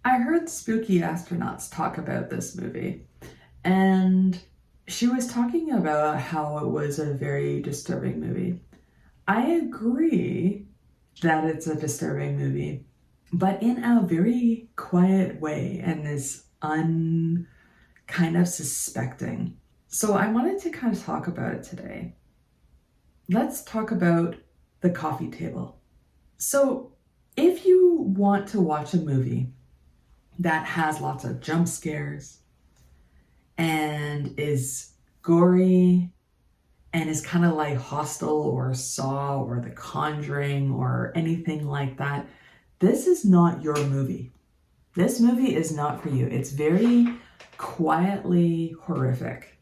I heard Spooky Astronauts talk about this movie, and she was talking about how it was a very disturbing movie. I agree that it's a disturbing movie, but in a very quiet way and is kind of suspecting. So I wanted to kind of talk about it today. Let's talk about the coffee table. So if you want to watch a movie that has lots of jump scares and is gory and is kind of like Hostel or Saw or The Conjuring or anything like that, this is not your movie. This movie is not for you. It's very quietly horrific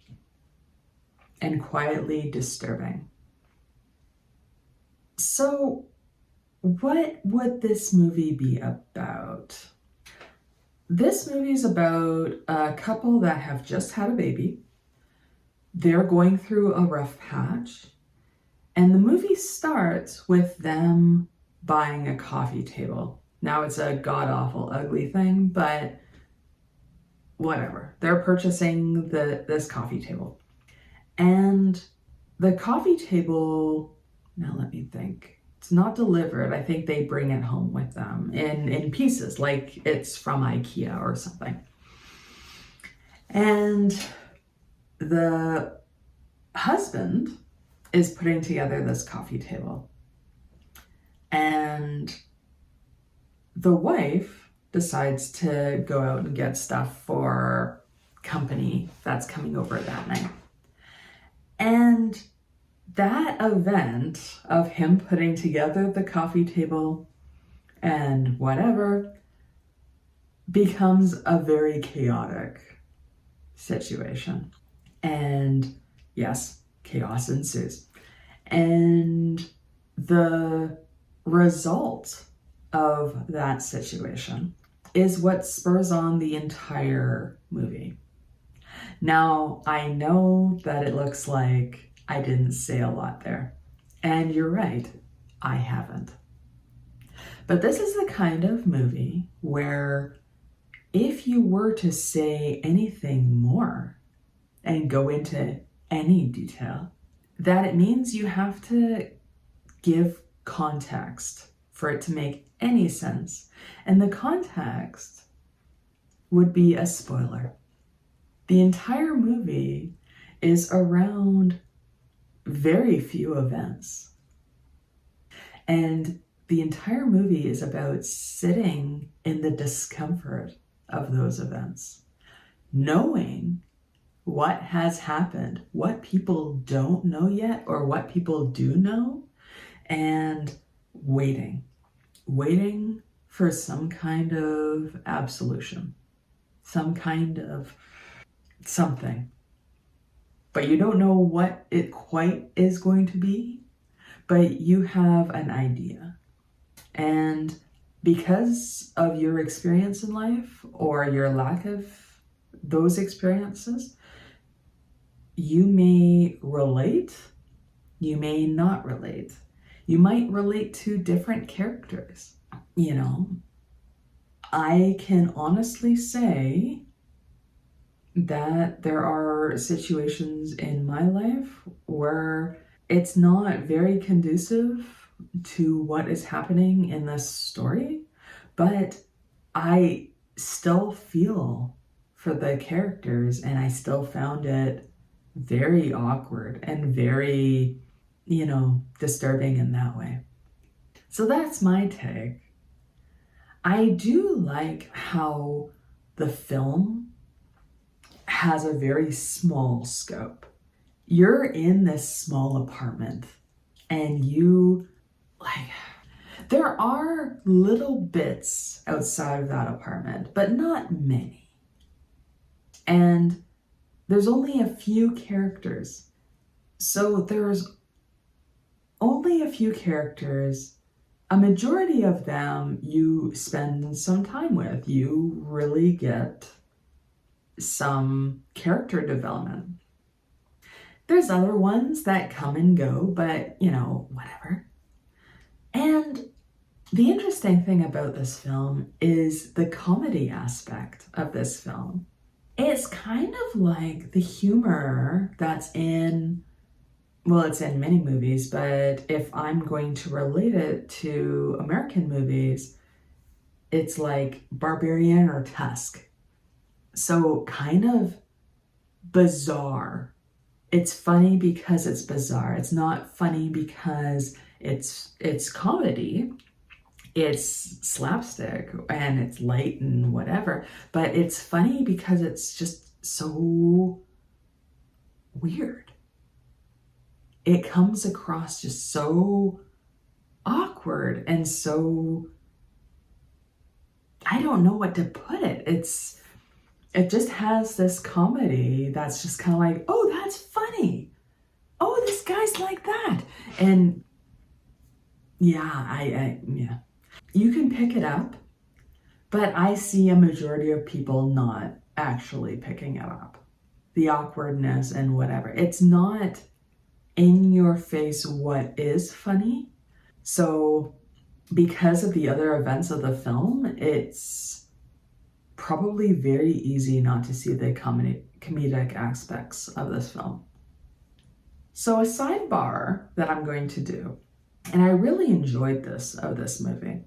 and quietly disturbing. So, what would this movie be about? This movie is about a couple that have just had a baby. They're going through a rough patch, and the movie starts with them buying a coffee table. Now, it's a god-awful, ugly thing, but whatever. They're purchasing this coffee table. And the coffee table, now let me think. It's not delivered. I think they bring it home with them in pieces, like it's from IKEA or something. And the husband is putting together this coffee table. And the wife decides to go out and get stuff for company that's coming over that night. And that event of him putting together the coffee table and whatever becomes a very chaotic situation. And yes, chaos ensues. And the result of that situation is what spurs on the entire movie. Now, I know that it looks like I didn't say a lot there. And you're right, I haven't. But this is the kind of movie where if you were to say anything more and go into any detail, that it means you have to give context for it to make any sense. And the context would be a spoiler. The entire movie is around very few events. And the entire movie is about sitting in the discomfort of those events, knowing what has happened, what people don't know yet, or what people do know, and waiting for some kind of absolution, some kind of something. But you don't know what it quite is going to be, but you have an idea. And because of your experience in life or your lack of those experiences, you may relate, you may not relate. You might relate to different characters. You know, I can honestly say that there are situations in my life where it's not very conducive to what is happening in this story, but I still feel for the characters and I still found it very awkward and very, disturbing in that way. So that's my take. I do like how the film has a very small scope. You're in this small apartment and there are little bits outside of that apartment, but not many. And there's only a few characters. So there's only a few characters. A majority of them you spend some time with. You really get some character development. There's other ones that come and go, but whatever. And The interesting thing about this film is the comedy aspect of this film. It's kind of like the humor that's in, well, it's in many movies, but if I'm going to relate it to American movies, it's like Barbarian or Tusk. So kind of bizarre. It's funny because it's bizarre. It's not funny because it's comedy. It's slapstick and it's light and whatever, but it's funny because it's just so weird. It comes across just so awkward and so, I don't know what to put it. It just has this comedy that's just kind of like, oh, that's funny. Oh, this guy's like that. And yeah. You can pick it up, but I see a majority of people not actually picking it up. The awkwardness and whatever. It's not in your face what is funny. So because of the other events of the film, it's probably very easy not to see the comedic aspects of this film. So a sidebar that I'm going to do, and I really enjoyed this of this movie,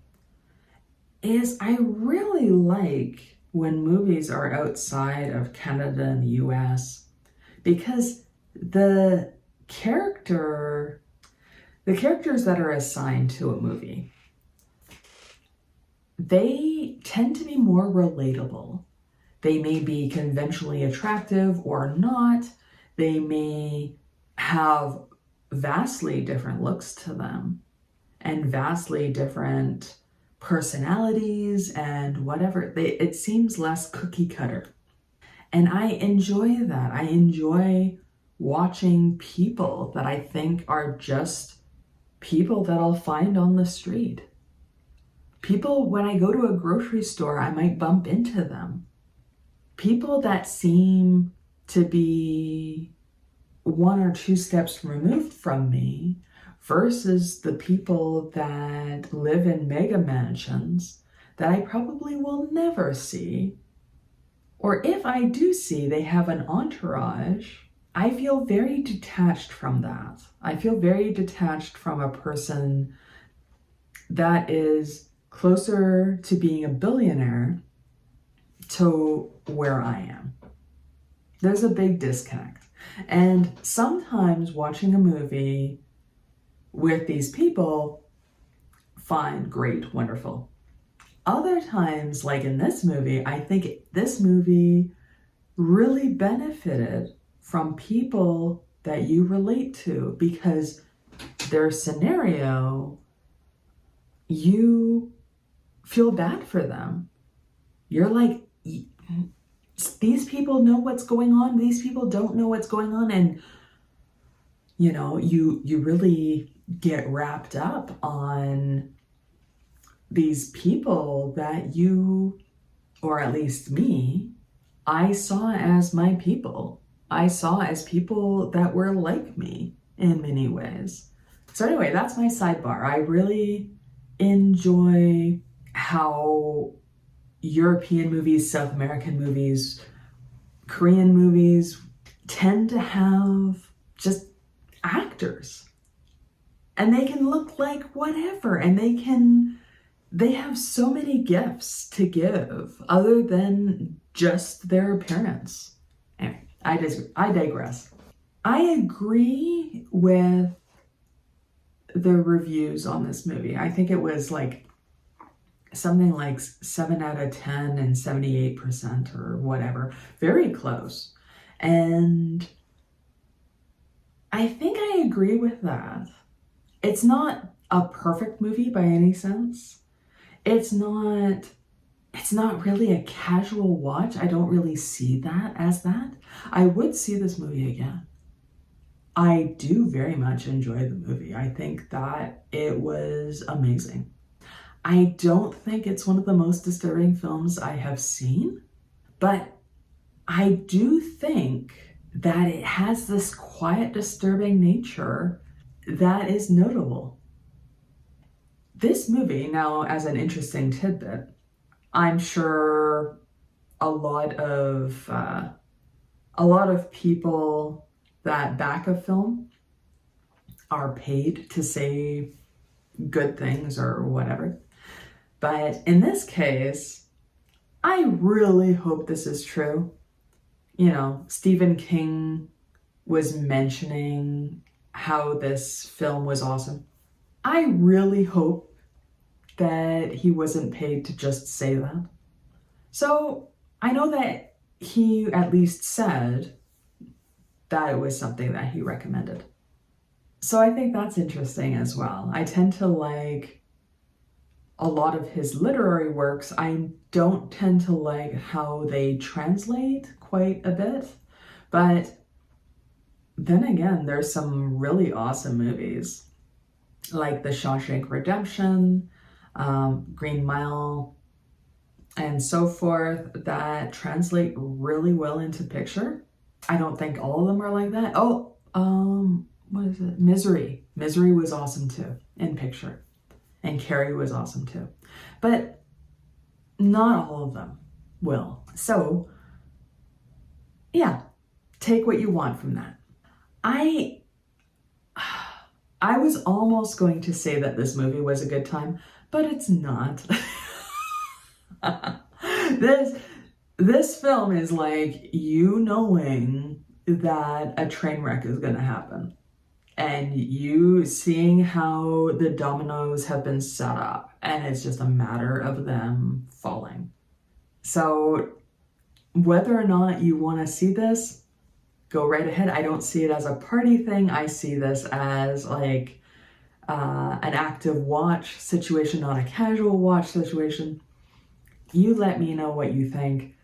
is I really like when movies are outside of Canada and the US, because the characters that are assigned to a movie, they tend to be more relatable. They may be conventionally attractive or not. They may have vastly different looks to them and vastly different personalities and whatever. It seems less cookie cutter. And I enjoy that. I enjoy watching people that I think are just people that I'll find on the street. People, when I go to a grocery store, I might bump into them. People that seem to be 1 or 2 steps removed from me versus the people that live in mega mansions that I probably will never see. Or if I do see, they have an entourage. I feel very detached from that. I feel very detached from a person that is closer to being a billionaire to where I am. There's a big disconnect. And sometimes watching a movie with these people, fine, great, wonderful. Other times, like in this movie, I think this movie really benefited from people that you relate to, because their scenario, you feel bad for them. You're like, these people know what's going on, these people don't know what's going on, and you really get wrapped up on these people that you, or at least me, I saw as my people. I saw as people that were like me in many ways. So anyway, that's my sidebar. I really enjoy how European movies, South American movies, Korean movies tend to have just actors. And they can look like whatever, and they have so many gifts to give other than just their appearance. Anyway, I digress. I agree with the reviews on this movie. I think it was like something like 7 out of 10 and 78% or whatever. Very close. And I think I agree with that. It's not a perfect movie by any sense. It's not really a casual watch. I don't really see that as that. I would see this movie again. I do very much enjoy the movie. I think that it was amazing. I don't think it's one of the most disturbing films I have seen, but I do think that it has this quiet, disturbing nature that is notable. This movie, now as an interesting tidbit, I'm sure a lot of people that back a film are paid to say good things or whatever. But in this case, I really hope this is true. You know, Stephen King was mentioning how this film was awesome. I really hope that he wasn't paid to just say that. So I know that he at least said that it was something that he recommended. So I think that's interesting as well. I tend to like a lot of his literary works. I don't tend to like how they translate quite a bit, but then again, there's some really awesome movies like The Shawshank Redemption, Green Mile, and so forth that translate really well into picture. I don't think all of them are like that. Oh, what is it? Misery. Misery was awesome too in picture. And Carrie was awesome too. But not all of them will. So, yeah, take what you want from that. I was almost going to say that this movie was a good time, but it's not. This film is like you knowing that a train wreck is going to happen and you seeing how the dominoes have been set up and it's just a matter of them falling. So whether or not you want to see this, go right ahead. I don't see it as a party thing. I see this as like an active watch situation, not a casual watch situation. You let me know what you think.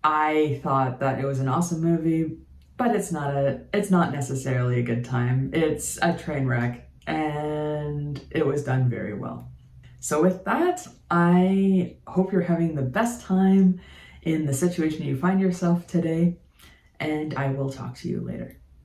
I thought that it was an awesome movie, but it's not necessarily a good time. It's a train wreck and it was done very well. So with that, I hope you're having the best time in the situation you find yourself today, and I will talk to you later.